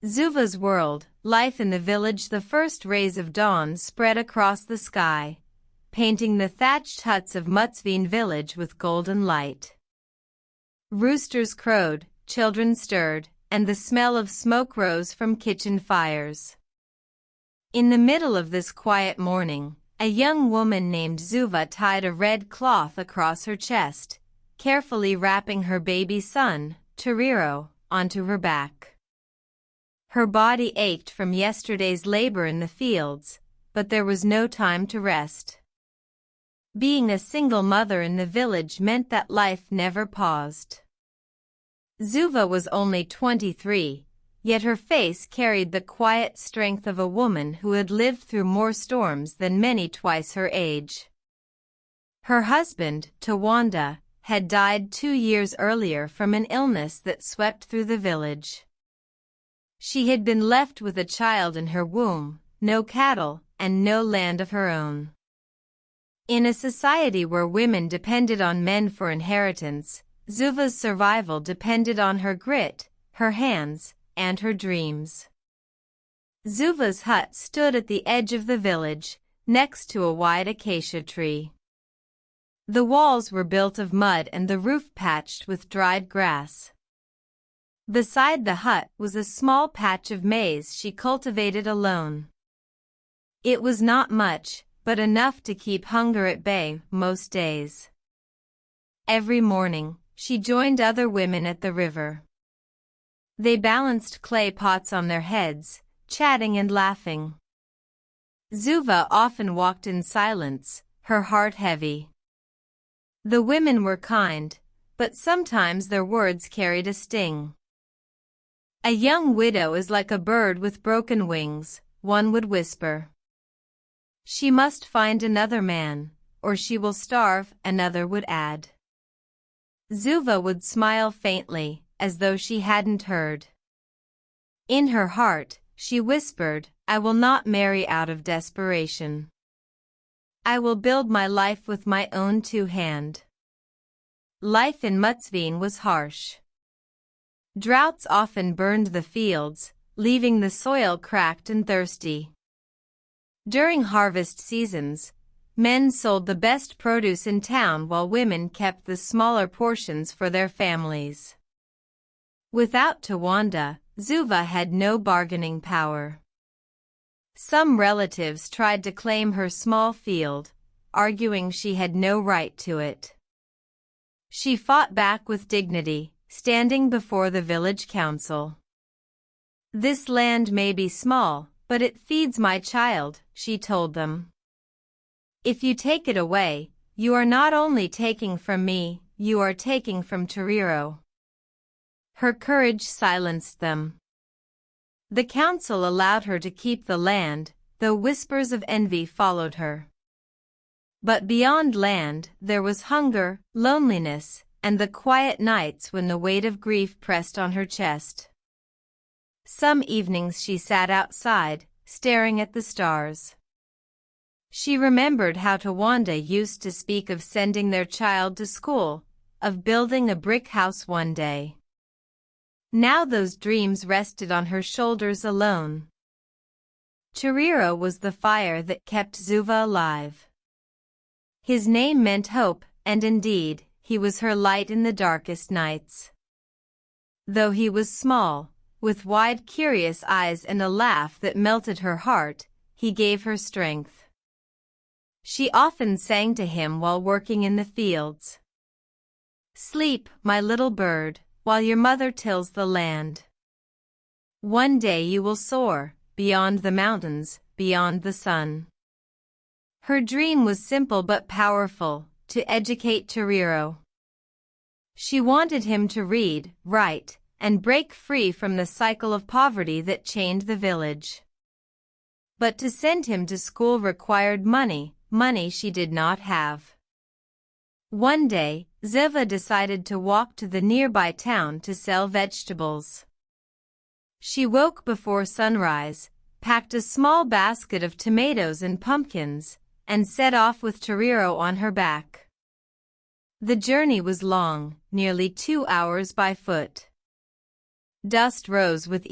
Zuva's world, life in the village. The first rays of dawn spread across the sky, painting the thatched huts of Mutsveen village with golden light. Roosters crowed, children stirred, and the smell of smoke rose from kitchen fires. In the middle of this quiet morning, a young woman named Zuva tied a red cloth across her chest, carefully wrapping her baby son, Toriro, onto her back. Her body ached from yesterday's labor in the fields, but there was no time to rest. Being a single mother in the village meant that life never paused. Zuva was only 23, yet her face carried the quiet strength of a woman who had lived through more storms than many twice her age. Her husband, Tawanda, had died 2 years earlier from an illness that swept through the village. She had been left with a child in her womb, no cattle, and no land of her own. In a society where women depended on men for inheritance, Zuva's survival depended on her grit, her hands, and her dreams. Zuva's hut stood at the edge of the village, next to a wide acacia tree. The walls were built of mud and the roof patched with dried grass. Beside the hut was a small patch of maize she cultivated alone. It was not much, but enough to keep hunger at bay most days. Every morning, she joined other women at the river. They balanced clay pots on their heads, chatting and laughing. Zuva often walked in silence, her heart heavy. The women were kind, but sometimes their words carried a sting. "A young widow is like a bird with broken wings," one would whisper. "She must find another man, or she will starve," another would add. Zuva would smile faintly, as though she hadn't heard. In her heart, she whispered, "I will not marry out of desperation. I will build my life with my own 2 hands." Life in Mutsveen was harsh. Droughts often burned the fields, leaving the soil cracked and thirsty. During harvest seasons, men sold the best produce in town while women kept the smaller portions for their families. Without Tawanda, Zuva had no bargaining power. Some relatives tried to claim her small field, arguing she had no right to it. She fought back with dignity, standing before the village council. "This land may be small, but it feeds my child," she told them. "If you take it away, you are not only taking from me, you are taking from Toriro." Her courage silenced them. The council allowed her to keep the land, though whispers of envy followed her. But beyond land, there was hunger, loneliness, and the quiet nights when the weight of grief pressed on her chest. Some evenings she sat outside, staring at the stars. She remembered how Tawanda used to speak of sending their child to school, of building a brick house one day. Now those dreams rested on her shoulders alone. Toriro was the fire that kept Zuva alive. His name meant hope, and indeed, he was her light in the darkest nights. Though he was small, with wide curious eyes and a laugh that melted her heart, he gave her strength. She often sang to him while working in the fields. "Sleep, my little bird, while your mother tills the land. One day you will soar, beyond the mountains, beyond the sun." Her dream was simple but powerful, to educate Toriro. She wanted him to read, write, and break free from the cycle of poverty that chained the village. But to send him to school required money she did not have. One day, Zuva decided to walk to the nearby town to sell vegetables. She woke before sunrise, packed a small basket of tomatoes and pumpkins, and set off with Toriro on her back. The journey was long, nearly 2 hours by foot. Dust rose with